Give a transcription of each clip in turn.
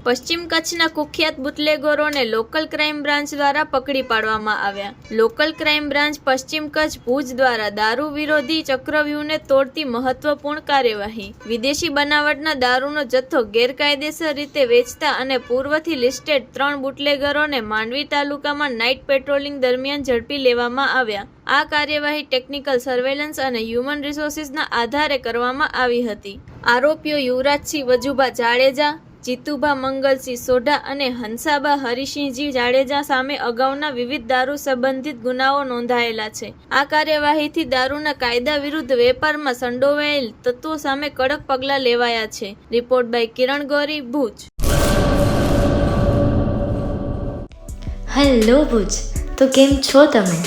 પશ્ચિમ કચ્છના કુખ્યાત બુટલેગરોને લોકલ ક્રાઇમ બ્રાન્ચ દ્વારા પકડી પાડવામાં આવ્યા. લોકલ ક્રાઇમ બ્રાન્ચ પશ્ચિમ કચ્છ ભુજ દ્વારા દારૂ વિરોધી ચક્રવ્યૂહને તોડતી મહત્વપૂર્ણ કાર્યવાહી. વિદેશી બનાવટના દારૂનો જથ્થો ગેરકાયદેસર રીતે વેચતા અને પૂર્વથી લિસ્ટેડ 3 બુટલેગરોને માંડવી તાલુકામાં નાઇટ પેટ્રોલિંગ દરમિયાન ઝડપી લેવામાં આવ્યા. આ કાર્યવાહી ટેકનિકલ સર્વેલન્સ અને હ્યુમન રિસોર્સિસના આધારે કરવામાં આવી હતી. આરોપીઓ યુવરાજસિંહ વજુભા જાડેજા, જીતુભા મંગલસિંહ સોઢા અને હંસાબા હરિસિંહજી જાડેજા સામે અગાઉના વિવિધ દારૂ સંબંધિત ગુનાઓ નોંધાયેલા છે. આ કાર્યવાહીથી દારૂના કાયદા વિરુદ્ધ વેપારમાં સંડોવાયેલ તત્વો સામે કડક પગલાં લેવાયા છે. Report by Kiran Gori, Bhuj. Hello Bhuj, તો કેમ છો તમે?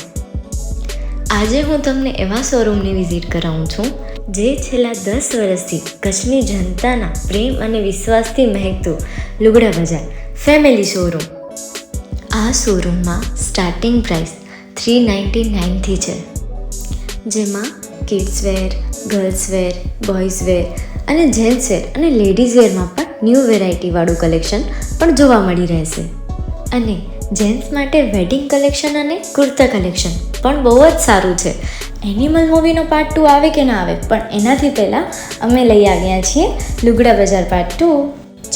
આજે હું તમને એવા શોરૂમની વિઝિટ કરાવું છું જે છેલ્લા 10 વર્ષથી કચ્છની જનતાના પ્રેમ અને વિશ્વાસથી મહેકતું લુગડા બજાર ફેમિલી શોરૂમ. આ શોરૂમમાં સ્ટાર્ટિંગ પ્રાઇસ 399થી છે, જેમાં kids wear, girls wear, boys wear અને જેન્ટ્સ વેર અને લેડીઝ વેરમાં પણ ન્યૂ વેરાયટીવાળું કલેક્શન પણ જોવા મળી રહેશે. અને જેન્ટ્સ માટે વેડિંગ કલેક્શન અને કુર્તા કલેક્શન પણ બહુ જ સારું છે. એનિમલ મૂવીનો પાર્ટ 2 આવે કે ના આવે, પણ એનાથી પહેલાં અમે લઈ આવ્યા છીએ લુગડા બજાર પાર્ટ 2,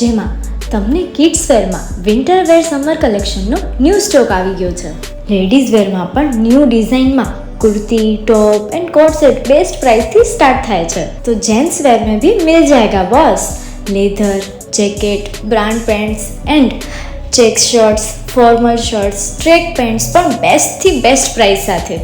જેમાં તમને કિડ્સ વેરમાં વિન્ટર વેર સમર કલેક્શનનો ન્યૂ સ્ટોક આવી ગયો છે. લેડીઝ વેરમાં પણ ન્યૂ ડિઝાઇનમાં kurti, top and coat set best price थी स्टार्ट थाय छे. तो जेंट्स वेर में भी मिल जाएगा boss. Leather, jacket, brand pants and check shirts, formal shirts, track pants પણ બેસ્ટ થી બેસ્ટ પ્રાઇસ સાથે.